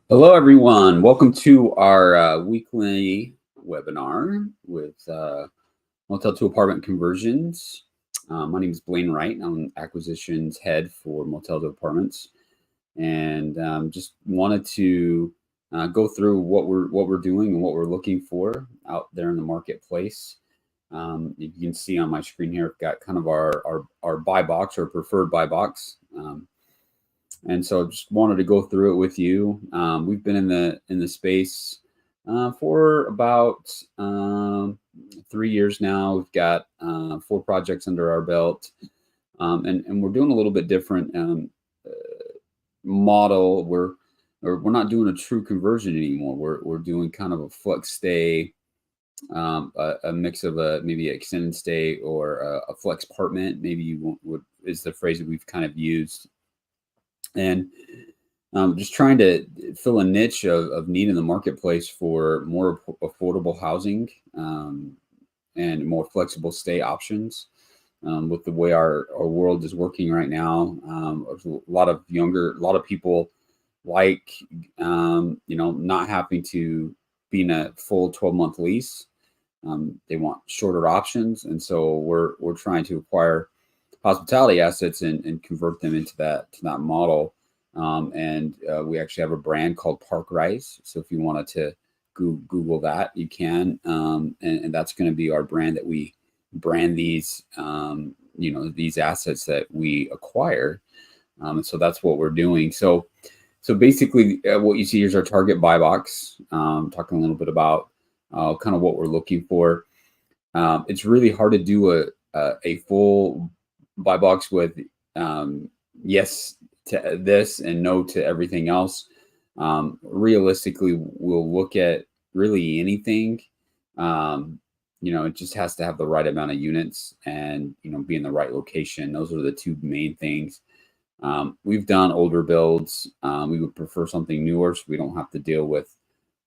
Hello, everyone. Welcome to our weekly webinar with Motel to Apartment Conversions. My name is Blaine Wright, and I'm Acquisitions Head for Motel to Apartments, and just wanted to go through what we're doing and what we're looking for out there in the marketplace. You can see on my screen here, I've got kind of our buy box or preferred buy box. And so just wanted to go through it with you. We've been in the space for about 3 years now. We've got 4 projects under our belt, and we're doing a little bit different model. We're not doing a true conversion anymore. We're doing kind of a flex stay, a mix of maybe an extended stay or a flex apartment. Maybe is the phrase that we've kind of used. And just trying to fill a niche of need in the marketplace for more affordable housing and more flexible stay options. With the way our world is working right now, a lot of people like not having to be in a full 12-month lease. They want shorter options, and so we're trying to acquire hospitality assets and convert them into that model. And we actually have a brand called Park Rise. So if you wanted to Google that, you can. And that's going to be our brand that we brand these, these assets that we acquire. So that's what we're doing. So basically what you see here is our target buy box. Talking a little bit about kind of what we're looking for. It's really hard to do a full buy box with yes to this and no to everything else. Realistically, we'll look at really anything. It just has to have the right amount of units and be in the right location. Those are the two main things. We've done older builds. We would prefer something newer so we don't have to deal with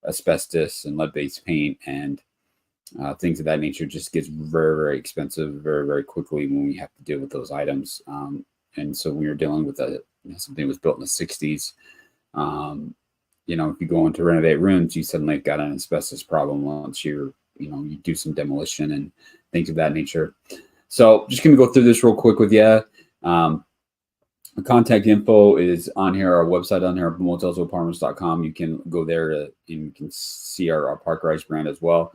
asbestos and lead-based paint and things of that nature. Just gets very, very expensive very, very quickly when we have to deal with those items. And so we were dealing with something that was built in the 60s. If you go in to renovate rooms, you suddenly got an asbestos problem once you do some demolition and things of that nature. So just going to go through this real quick with you. The contact info is on here, our website on here, motelsapartments.com. You can go there and you can see our Park Rise brand as well.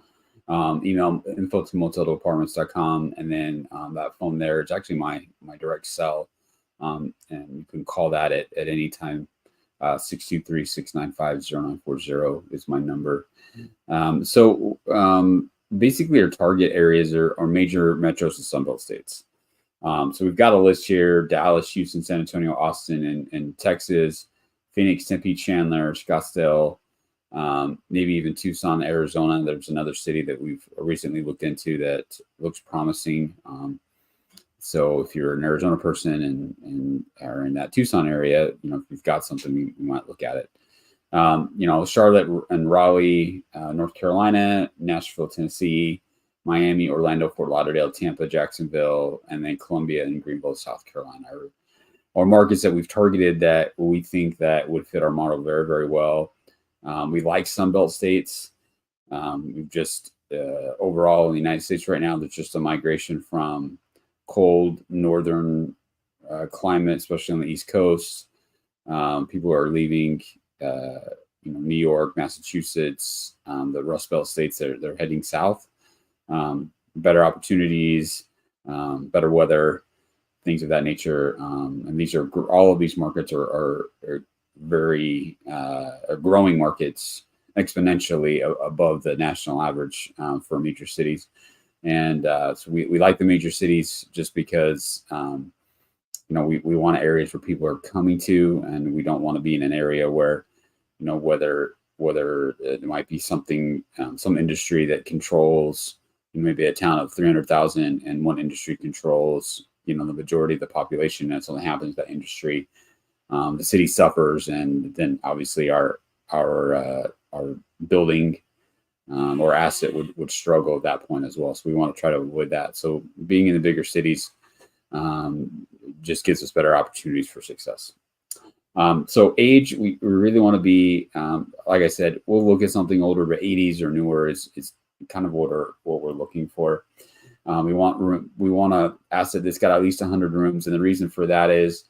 Email info to motelsapartments.com, and then that phone there is actually my direct cell, and you can call that at any time. 623-695-0940 is my number. Basically our target areas are major metros and Sunbelt states. So we've got a list here: Dallas, Houston, San Antonio, Austin, and Texas, Phoenix, Tempe, Chandler, Scottsdale, maybe even Tucson, Arizona. There's another city that we've recently looked into that looks promising. So if you're an Arizona person and are in that Tucson area, if you've got something, you might look at it. Charlotte and Raleigh, North Carolina, Nashville, Tennessee, Miami, Orlando, Fort Lauderdale, Tampa, Jacksonville, and then Columbia and Greenville, South Carolina are markets that we've targeted that we think that would fit our model very, very well. We like Sunbelt states. We've just overall in the United States right now, there's just a migration from cold northern climate, especially on the East Coast. People are leaving, New York, Massachusetts, the Rust Belt states. They're heading south. Better opportunities, better weather, things of that nature. And all of these markets are very growing markets exponentially above the national average for major cities. And so we like the major cities just because, we want areas where people are coming to, and we don't want to be in an area where, whether it might be something, some industry that controls maybe a town of 300,000 and one industry controls, the majority of the population. That's only happens that industry. The city suffers, and then obviously our building or asset would struggle at that point as well. So we want to try to avoid that. So being in the bigger cities just gives us better opportunities for success. So age, we really want to be, like I said, we'll look at something older, but 80s or newer is kind of what we're looking for. We want a asset that's got at least 100 rooms, and the reason for that is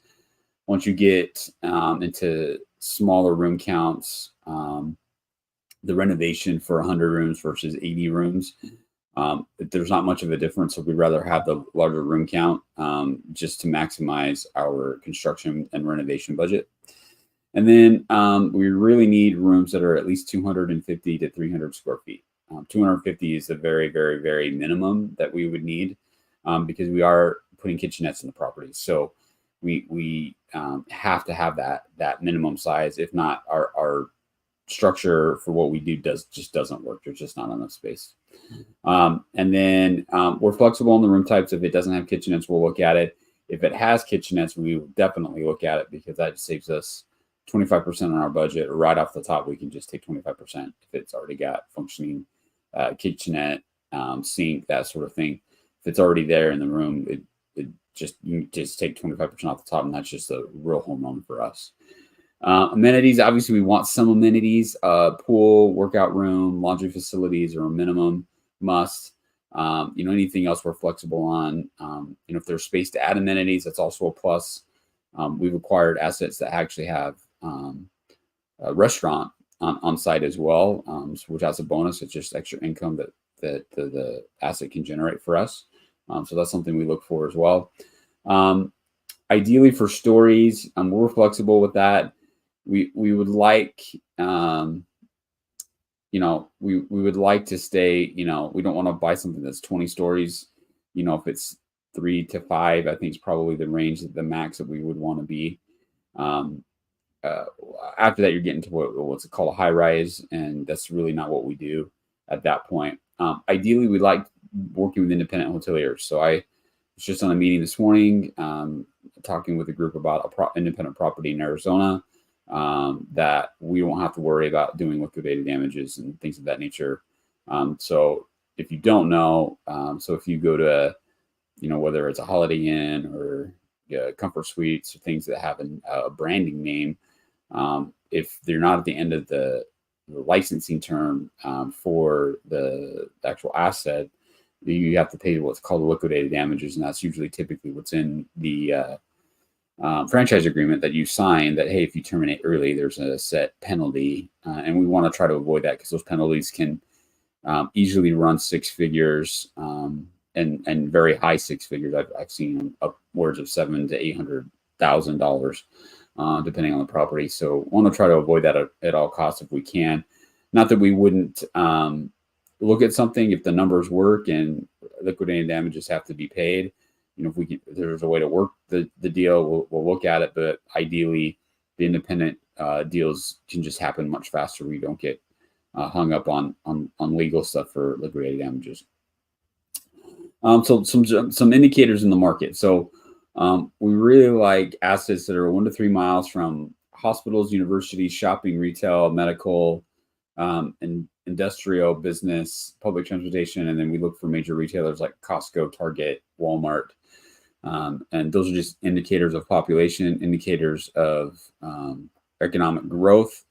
once you get into smaller room counts, the renovation for 100 rooms versus 80 rooms, there's not much of a difference. So we'd rather have the larger room count just to maximize our construction and renovation budget. And then we really need rooms that are at least 250 to 300 square feet. 250 is a very, very, very minimum that we would need because we are putting kitchenettes in the property. So we have to have that minimum size. If not, our structure for what we do just doesn't work. There's just not enough space. And then we're flexible on the room types. If it doesn't have kitchenettes, we'll look at it. If it has kitchenettes, we will definitely look at it because that saves us 25% on our budget. Right off the top, we can just take 25% if it's already got functioning kitchenette, sink, that sort of thing. If it's already there in the room, you just take 25% off the top, and that's just a real home run for us. Amenities, obviously, we want some amenities. Pool, workout room, laundry facilities are a minimum must. Anything else we're flexible on. If there's space to add amenities, that's also a plus. We've acquired assets that actually have a restaurant on site as well, which has a bonus. It's just extra income that the asset can generate for us. So that's something we look for as well. Ideally for stories, we're flexible with that. We would like, we would like to stay, we don't want to buy something that's 20 stories. If it's 3 to 5, I think is probably the range, the max that we would want to be. After that, you're getting to what's called a high rise, and that's really not what we do at that point. Ideally, we like working with independent hoteliers. So I was just on a meeting this morning, talking with a group about independent property in Arizona that we won't have to worry about doing liquidated damages and things of that nature. So if you don't know, so if you go to, whether it's a Holiday Inn or Comfort Suites or things that have a branding name, if they're not at the end of the licensing term for the actual asset, you have to pay what's called liquidated damages, and that's usually typically what's in the franchise agreement that you sign, that hey, if you terminate early, there's a set penalty, and we want to try to avoid that because those penalties can easily run 6 figures and very high 6 figures. I've seen upwards of $700,000 to $800,000 depending on the property. So want to try to avoid that at all costs if we can. Not that we wouldn't look at something if the numbers work and liquidated damages have to be paid. If there's a way to work the deal, we'll look at it. But ideally, the independent deals can just happen much faster. We don't get hung up on legal stuff for liquidated damages. So some indicators in the market. So we really like assets that are 1 to 3 miles from hospitals, universities, shopping, retail, medical, and industrial, business, public transportation. And then we look for major retailers like Costco, Target, Walmart. And those are just indicators of population, indicators of economic growth.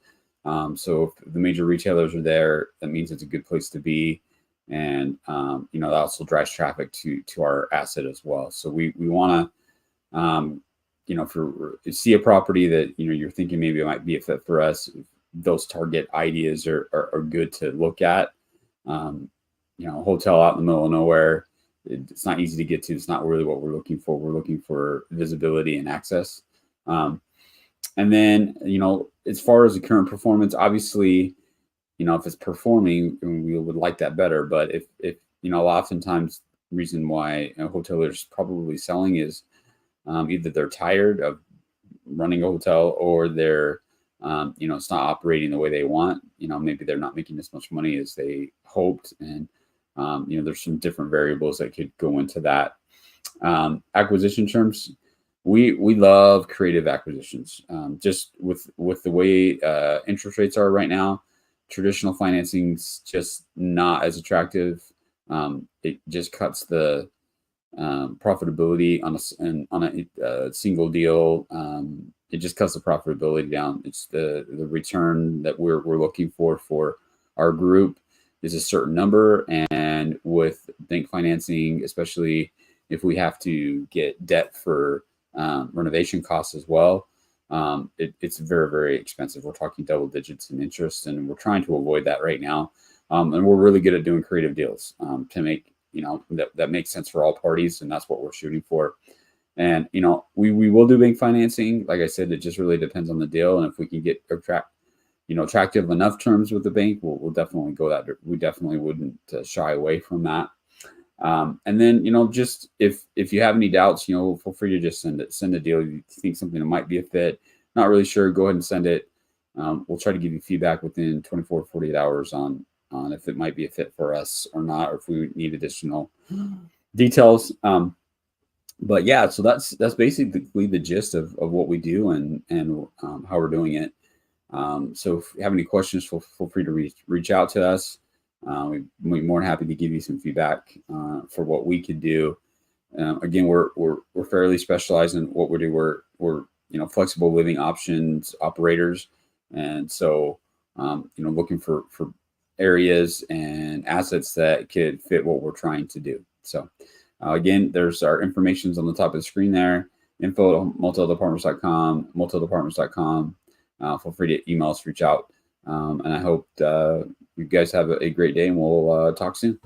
So if the major retailers are there, that means it's a good place to be. And, that also drives traffic to our asset as well. So we want to, if you see a property that, you're thinking maybe it might be a fit for us, those target ideas are good to look at. A hotel out in the middle of nowhere, it's not easy to get to. It's not really what we're looking for. We're looking for visibility and access. And then, as far as the current performance, obviously, if it's performing, we would like that better. But if oftentimes the reason why a hotelier is probably selling is either they're tired of running a hotel or they're, it's not operating the way they want. Maybe they're not making as much money as they hoped. And, there's some different variables that could go into that. Acquisition terms, we love creative acquisitions. Just with the way interest rates are right now, traditional financing's just not as attractive. It just cuts the profitability on a single deal. it just cuts the profitability down. It's the return that we're looking for our group is a certain number, and with bank financing, especially if we have to get debt for renovation costs as well, it's very, very expensive. We're talking double digits in interest, and we're trying to avoid that right now. And we're really good at doing creative deals to make that makes sense for all parties, and that's what we're shooting for. And we will do bank financing. Like I said, it just really depends on the deal, and if we can get attractive enough terms with the bank, we'll definitely go that. We definitely wouldn't shy away from that. And then, just if you have any doubts, feel free to just send a deal. If you think something that might be a fit, not really sure, go ahead and send it. We'll try to give you feedback within 24 to 48 hours on if it might be a fit for us or not, or if we need additional details. But yeah, so that's basically the gist of what we do and how we're doing it. So if you have any questions, feel free to reach out to us. We'd be more than happy to give you some feedback for what we could do. Again, we're fairly specialized in what we do. We're flexible living options operators, and so looking for areas and assets that could fit what we're trying to do. So again, there's our information's on the top of the screen there. info@moteldepartments.com, moteldepartments.com. Feel free to email us, reach out, and I hope you guys have a great day, and we'll talk soon.